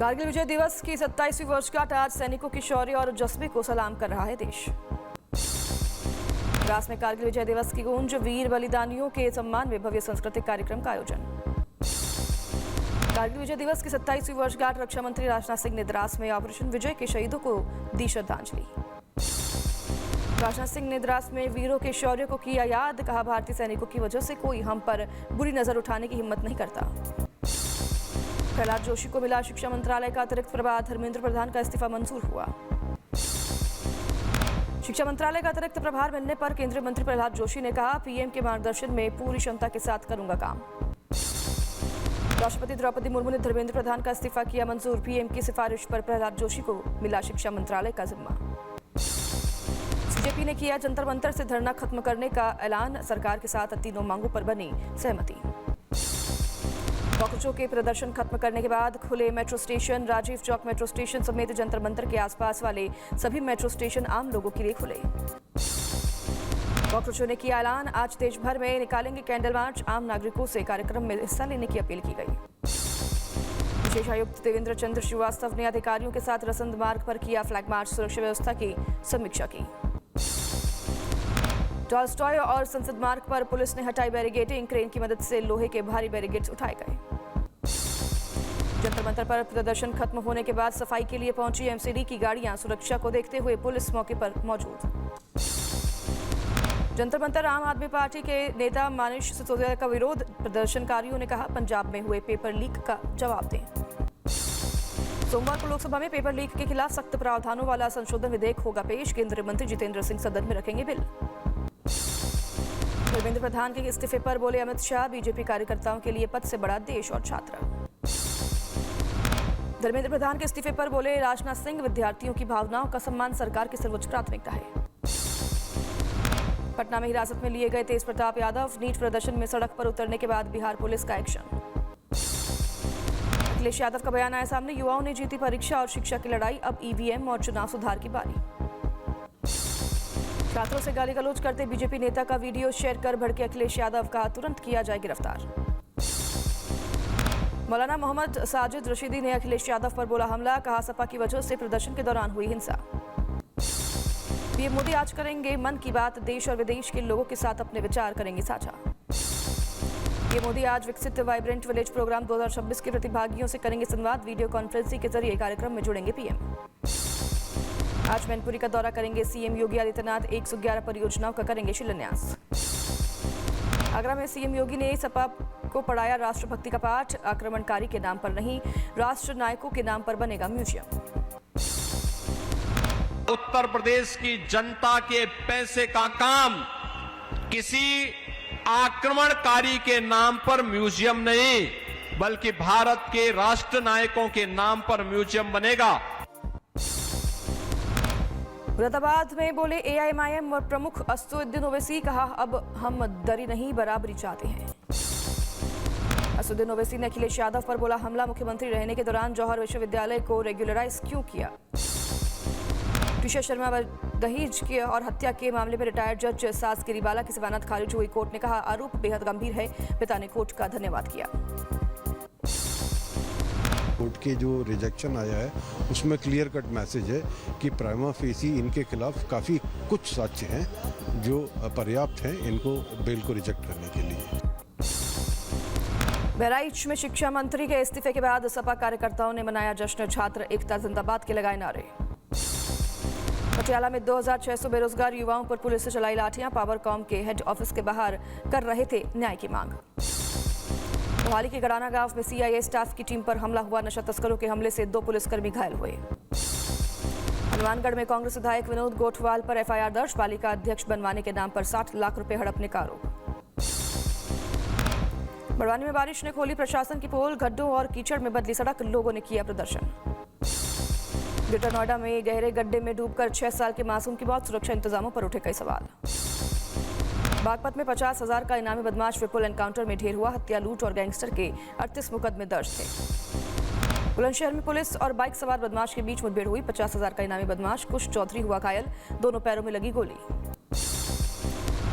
कारगिल विजय दिवस की 27वीं वर्षगांठ आज सैनिकों की शौर्य और जज्बे को सलाम कर रहा है देश। द्रास में कारगिल विजय दिवस की गूंज, वीर बलिदानियों के सम्मान में भव्य सांस्कृतिक कार्यक्रम का आयोजन। कारगिल विजय दिवस की 27वीं वर्षगांठ, रक्षा मंत्री राजनाथ सिंह ने द्रास में ऑपरेशन विजय के शहीदों को दी श्रद्धांजलि। राजनाथ सिंह ने द्रास में वीरों के शौर्य को किया याद, कहा भारतीय सैनिकों की वजह से कोई हम पर बुरी नजर उठाने की हिम्मत नहीं करता। प्रहलाद जोशी को मिला शिक्षा मंत्रालय का अतिरिक्त प्रभार, धर्मेंद्र प्रधान का इस्तीफा मंजूर हुआ। शिक्षा मंत्रालय का अतिरिक्त प्रभार मिलने पर केंद्रीय मंत्री प्रहलाद जोशी ने कहा, पीएम के मार्गदर्शन में पूरी क्षमता के साथ करूंगा काम। राष्ट्रपति द्रौपदी मुर्मू ने धर्मेंद्र प्रधान का इस्तीफा किया मंजूर, पीएम की सिफारिश पर प्रहलाद जोशी को मिला शिक्षा मंत्रालय का जिम्मा। बीजेपी ने किया जंतर मंतर से धरना खत्म करने का ऐलान, सरकार के साथ तीनों मांगों पर बनी सहमति। कांग्रेसों के प्रदर्शन खत्म करने के बाद खुले metro station, Rajiv Chowk metro station समेत जंतर मंतर के आसपास वाले सभी मेट्रो स्टेशन आम लोगों के लिए खुले। कांग्रेसों ने किया ऐलान, आज देश भर में निकालेंगे कैंडल मार्च, आम नागरिकों से कार्यक्रम में हिस्सा लेने की अपील की गई। विशेष आयुक्त देवेंद्र चंद्र श्रीवास्तव ने अधिकारियों के साथ रसंद मार्ग पर किया फ्लैग मार्च, सुरक्षा व्यवस्था की समीक्षा की। टॉलस्टॉय और संसद मार्ग पर पुलिस ने हटाई बैरिकेडिंग, क्रेन की मदद से लोहे के भारी बैरिकेड्स उठाए गए। जंतर मंतर पर प्रदर्शन खत्म होने के बाद सफाई के लिए पहुंची एमसीडी की गाड़ियां, सुरक्षा को देखते हुए पुलिस मौके पर मौजूद। जंतर मंतर आम आदमी पार्टी के नेता मनीष सिसोदिया का विरोध, प्रदर्शनकारियों ने कहा, पंजाब में हुए पेपर लीक का जवाब दें। सोमवार को लोकसभा में पेपर लीक के खिलाफ सख्त प्रावधानों वाला संशोधन विधेयक होगा पेश, केंद्रीय मंत्री जितेंद्र सिंह सदन में रखेंगे बिल। धर्मेंद्र प्रधान के इस्तीफे पर बोले अमित शाह, बीजेपी कार्यकर्ताओं के लिए पद से बड़ा देश और छात्र। धर्मेंद्र प्रधान के इस्तीफे पर बोले राजनाथ सिंह, विद्यार्थियों की भावनाओं का सम्मान सरकार की सर्वोच्च प्राथमिकता है। पटना में हिरासत में लिए गए तेज प्रताप यादव, नीट प्रदर्शन में सड़क पर उतरने के बाद बिहार पुलिस का एक्शन। अखिलेश यादव का बयान आया सामने, युवाओं ने जीती परीक्षा और शिक्षा की लड़ाई, अब ईवीएम और चुनाव सुधार की बारी। छात्रों से गाली गलौज करते बीजेपी नेता का वीडियो शेयर कर भड़के अखिलेश यादव, का तुरंत किया जाए गिरफ्तार। मौलाना मोहम्मद साजिद रशीदी ने अखिलेश यादव पर बोला हमला, कहा सपा की वजह से प्रदर्शन के दौरान हुई हिंसा। पीएम मोदी आज करेंगे मन की बात, देश और विदेश के लोगों के साथ अपने विचार करेंगे साझा। पीएम मोदी आज विकसित वाइब्रेंट विलेज प्रोग्राम 2026 के प्रतिभागियों से करेंगे संवाद, वीडियो कॉन्फ्रेंसिंग के जरिए कार्यक्रम में जुड़ेंगे पीएम। आज मैनपुरी का दौरा करेंगे सीएम योगी आदित्यनाथ, 111 परियोजनाओं का करेंगे शिलान्यास। आगरा में सीएम योगी ने सपा को पढ़ाया राष्ट्रभक्ति का पाठ, आक्रमणकारी के नाम पर नहीं, राष्ट्र नायकों के नाम पर बनेगा म्यूजियम। उत्तर प्रदेश की जनता के पैसे का काम किसी आक्रमणकारी के नाम पर म्यूजियम नहीं, बल्कि भारत के राष्ट्र नायकों के नाम पर म्यूजियम बनेगा। मुरादाबाद में बोले एआईएमआईएम और प्रमुख असदुद्दीन ओवैसी, कहा अब हम दरी नहीं बराबरी चाहते हैं। असदुद्दीन ओवैसी ने अखिलेश यादव पर बोला हमला, मुख्यमंत्री रहने के दौरान जौहर विश्वविद्यालय को रेगुलराइज क्यों किया। तुषार शर्मा दहेज के और हत्या के मामले में रिटायर्ड जज सास गिरीबाला की जमानत खारिज हुई, कोर्ट ने कहा आरोप बेहद गंभीर है, पिता ने कोर्ट का धन्यवाद किया। कोर्ट के जो रिजेक्शन आया है उसमें क्लियर कट मैसेज है कि प्राइमा फेसी इनके खिलाफ काफ़ी कुछ साक्ष्य हैं जो पर्याप्त हैं इनको बेल को रिजेक्ट करने के लिए। बहराइच में शिक्षा मंत्री के इस्तीफे के बाद सपा कार्यकर्ताओं ने मनाया जश्न, छात्र एकता जिंदाबाद के लगाए नारे। पटियाला में 2600 बेरोजगार युवाओं पर पुलिस से चलाई लाठियां, पावरकॉम के हेड ऑफिस के बाहर कर रहे थे न्याय की मांग। मोहाली के गड़ाना गांव में सीआईए स्टाफ की टीम पर हमला हुआ, नशा तस्करों के हमले से 2 पुलिसकर्मी घायल हुए। हनुमानगढ़ में कांग्रेस विधायक विनोद गोठवाल पर एफआईआर दर्ज, पालिका अध्यक्ष बनवाने के नाम पर 60 लाख रुपए हड़पने का आरोप। बड़वानी में बारिश ने खोली प्रशासन की पोल, गड्ढों और कीचड़ में बदली सड़क, लोगों ने किया प्रदर्शन। ग्रेटर नोएडा में गहरे गड्ढे में डूबकर 6 साल के मासूम की मौत, सुरक्षा इंतजामों पर उठे कई सवाल। बागपत में 50,000 का इनामी बदमाश विपुल एनकाउंटर में ढेर हुआ, हत्या, लूट और गैंगस्टर के 38 मुकदमे दर्ज थे। बुलंदशहर में पुलिस और बाइक सवार बदमाश के बीच मुठभेड़ हुई, 50,000 का इनामी बदमाश कुश चौधरी हुआ घायल, दोनों पैरों में लगी गोली।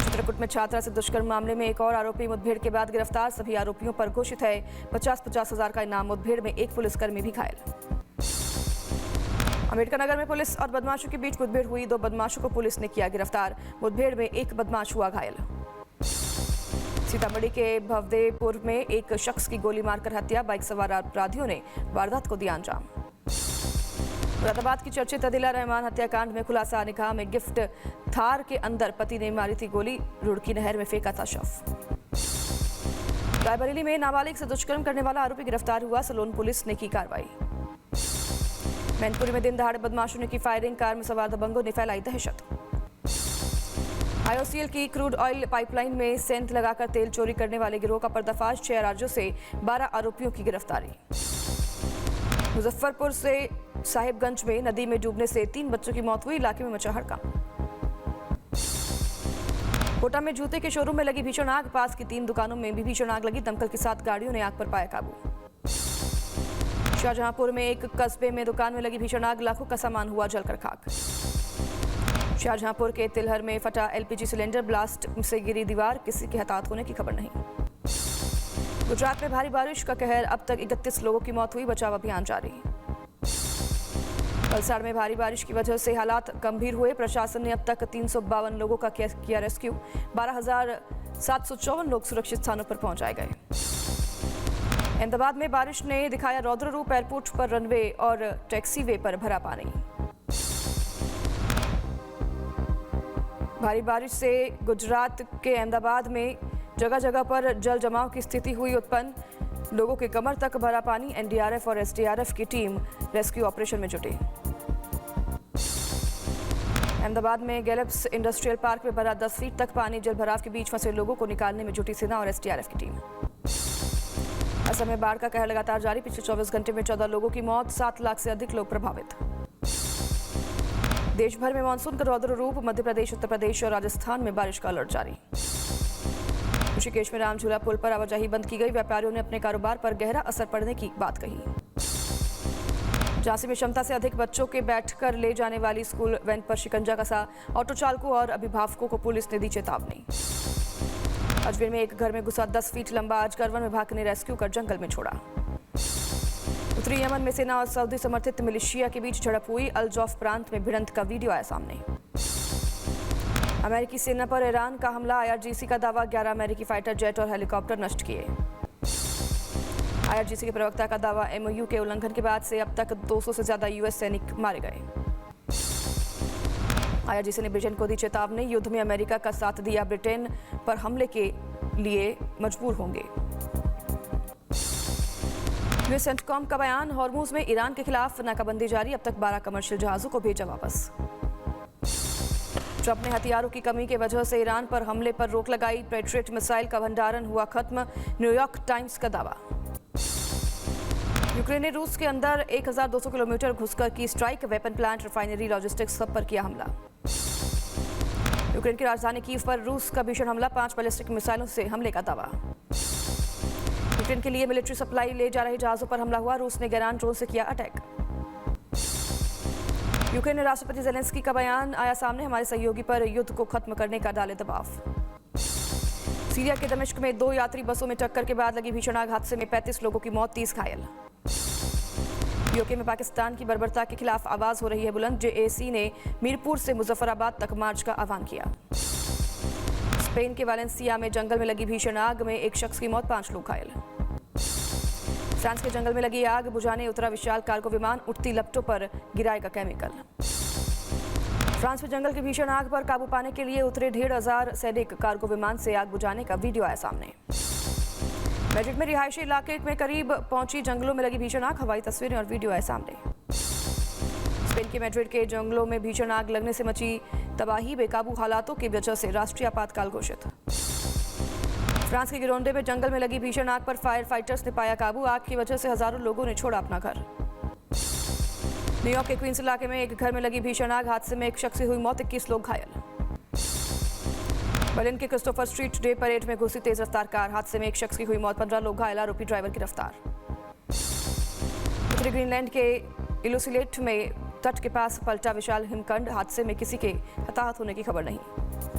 चित्रकूट में छात्रा से दुष्कर्म मामले में एक और आरोपी मुठभेड़ के बाद गिरफ्तार, सभी आरोपियों पर घोषित है 50,000 का इनाम, मुठभेड़ में एक पुलिसकर्मी भी घायल। अम्बेडकर नगर में पुलिस और बदमाशों के बीच मुठभेड़ हुई। 2 बदमाशों को पुलिस ने किया गिरफ्तार। मुठभेड़ में एक बदमाश हुआ घायल। सीतामढ़ी के भवदेपुर में एक शख्स की गोली मारकर हत्या। बाइक सवार अपराधियों ने वारदात को दिया अंजाम। मुरादाबाद की चर्चित अदिला रहमान हत्याकांड में खुलासा। निकाह में गिफ्ट थार के अंदर पति ने मारी थी गोली, रुड़की नहर में फेंका था शव। रायबरेली में नाबालिग से दुष्कर्म करने वाला आरोपी गिरफ्तार हुआ। सलोन पुलिस ने की कार्रवाई। मैनपुरी में दिन दहाड़े बदमाशों ने की फायरिंग। कार में सवार दबंगों ने फैलाई दहशत। IOCL की क्रूड ऑयल पाइपलाइन में सेंध लगाकर तेल चोरी करने वाले गिरोह का पर्दाफाश। 6 राज्यों से 12 आरोपियों की गिरफ्तारी। मुजफ्फरपुर से साहिबगंज में नदी में डूबने से 3 बच्चों की मौत हुई। इलाके में मचा हड़कंप। कोटा में जूते के शोरूम में लगी भीषण आग। पास की 3 दुकानों में भी भीषण आग लगी। दमकल के साथ गाड़ियों ने आग पर पाया काबू। शाहजहांपुर में एक कस्बे में दुकान में लगी भीषण आग। लाखों का सामान हुआ जलकर खाक। शाहजहांपुर के तिलहर में फटा LPG सिलेंडर। ब्लास्ट से गिरी दीवार। किसी के हताहत होने की खबर नहीं। गुजरात में भारी बारिश का कहर। अब तक 31 लोगों की मौत हुई। बचाव अभियान जारी। वलसाड़ में भारी बारिश की वजह से हालात गंभीर हुए। प्रशासन ने अब तक 352 लोगों का किया रेस्क्यू। 12,754 लोग सुरक्षित स्थानों पर पहुंचाए गए। अहमदाबाद में बारिश ने दिखाया रौद्र रूप। एयरपोर्ट पर रनवे और टैक्सीवे पर भरा पानी। भारी बारिश से गुजरात के अहमदाबाद में जगह जगह पर जल जमाव की स्थिति हुई उत्पन्न। लोगों के कमर तक भरा पानी। NDRF और SDRF की टीम रेस्क्यू ऑपरेशन में जुटी। अहमदाबाद में गैलेप्स इंडस्ट्रियल पार्क में भरा 10 फीट तक पानी। जल भराव के बीच फंसे लोगों को निकालने में जुटी सेना और SDRF की टीम। असम में बाढ़ का कहर लगातार जारी। पिछले 24 घंटे में 14 लोगों की मौत। 7 लाख से अधिक लोग प्रभावित। देश भर में मानसून का रौद्र रूप। मध्य प्रदेश, उत्तर प्रदेश और राजस्थान में बारिश का अलर्ट जारी। ऋषिकेश में रामझूला पुल पर आवाजाही बंद की गई। व्यापारियों ने अपने कारोबार पर गहरा असर पड़ने की बात कही। झांसी में क्षमता से अधिक बच्चों के बैठकर ले जाने वाली स्कूल वैन पर शिकंजा कसा। ऑटो चालकों और अभिभावकों को पुलिस ने दी चेतावनी। अजमेर में एक घर में घुसा 10 फीट लंबा अजगर। वन विभाग ने रेस्क्यू कर जंगल में छोड़ा। उत्तरी यमन में सेना और सऊदी समर्थित मिलिशिया के बीच झड़प हुई। अल जौफ प्रांत में भिड़ंत का वीडियो आया सामने। अमेरिकी सेना पर ईरान का हमला। IRGC का दावा। 11 अमेरिकी फाइटर जेट और हेलीकॉप्टर नष्ट किए। IRGC के प्रवक्ता का दावा। MOU के उल्लंघन के बाद से अब तक 200 से ज्यादा US सैनिक मारे गए। IRGC ने ब्रिटेन को दी चेतावनी। युद्ध में अमेरिका का साथ दिया। ब्रिटेन पर हमले के लिए मजबूर होंगे। US सेंटकॉम का बयान। हॉर्मुज में ईरान के खिलाफ नाकाबंदी जारी। अब तक 12 कमर्शियल जहाजों को भेजा वापस। ट्रंप ने हथियारों की कमी की वजह से ईरान पर हमले पर रोक लगाई। पेट्रियट मिसाइल का भंडारण हुआ खत्म। न्यूयॉर्क टाइम्स का दावा। यूक्रेन ने रूस के अंदर 1200 किलोमीटर घुसकर की strike. Weapon plant, refinery, logistics सब पर किया हमला। यूक्रेन की राजधानी कीव पर रूस का भीषण हमला। 5 बैलिस्टिक मिसाइलों से हमले का दावा। यूक्रेन के लिए मिलिट्री सप्लाई ले जा रहे जहाजों पर हमला हुआ। रूस ने गैरान ड्रोन से किया अटैक। यूक्रेन ने राष्ट्रपति ज़ेलेंस्की का बयान आया सामने। हमारे सहयोगी पर युद्ध को खत्म करने का डाले दबाव। सीरिया के दमिश्क में 2 यात्री बसों में टक्कर के बाद लगी भीषण आग। हादसे में 35 लोगों की मौत, 30 घायल। यूके में पाकिस्तान की बर्बरता के खिलाफ आवाज हो रही है बुलंद। JAC ने मीरपुर से मुजफ्फराबाद तक मार्च का आह्वान किया। स्पेन के वालेंसिया में जंगल में लगी भीषण आग में एक शख्स की मौत, 5 लोग घायल। फ्रांस के जंगल में लगी आग बुझाने उतरा विशाल कार्गो विमान। उठती लपटों पर गिराएगा केमिकल। फ्रांस में जंगल की भीषण आग पर काबू पाने के लिए उतरे 1,500 सैनिक। कार्गो विमान से आग बुझाने का वीडियो आया सामने। मैड्रिड में रिहायशी इलाके में करीब पहुंची जंगलों में लगी भीषण आग। हवाई तस्वीरें और वीडियो आए सामने। स्पेन के मैड्रिड के जंगलों में भीषण आग लगने से मची तबाही। बेकाबू हालातों की वजह से राष्ट्रीय आपातकाल घोषित। फ्रांस के गिरोंडे में जंगल में लगी भीषण आग पर फायर फाइटर्स ने पाया काबू। आग की वजह से हजारों लोगों ने छोड़ा अपना घर। न्यूयॉर्क के क्वींस इलाके में एक घर में लगी भीषण आग। हादसे में एक शख्स की हुई मौत, 21 लोग घायल। बर्लिन के क्रिस्टोफर स्ट्रीट डे परेड में घुसी तेज रफ्तार कार। हादसे में एक शख्स की हुई मौत, 15 लोग घायल। आरोपी ड्राइवर गिरफ्तार। उत्तरी ग्रीनलैंड के इलुसिलेट में तट के पास पलटा विशाल हिमखंड। हादसे में किसी के हताहत होने की खबर नहीं।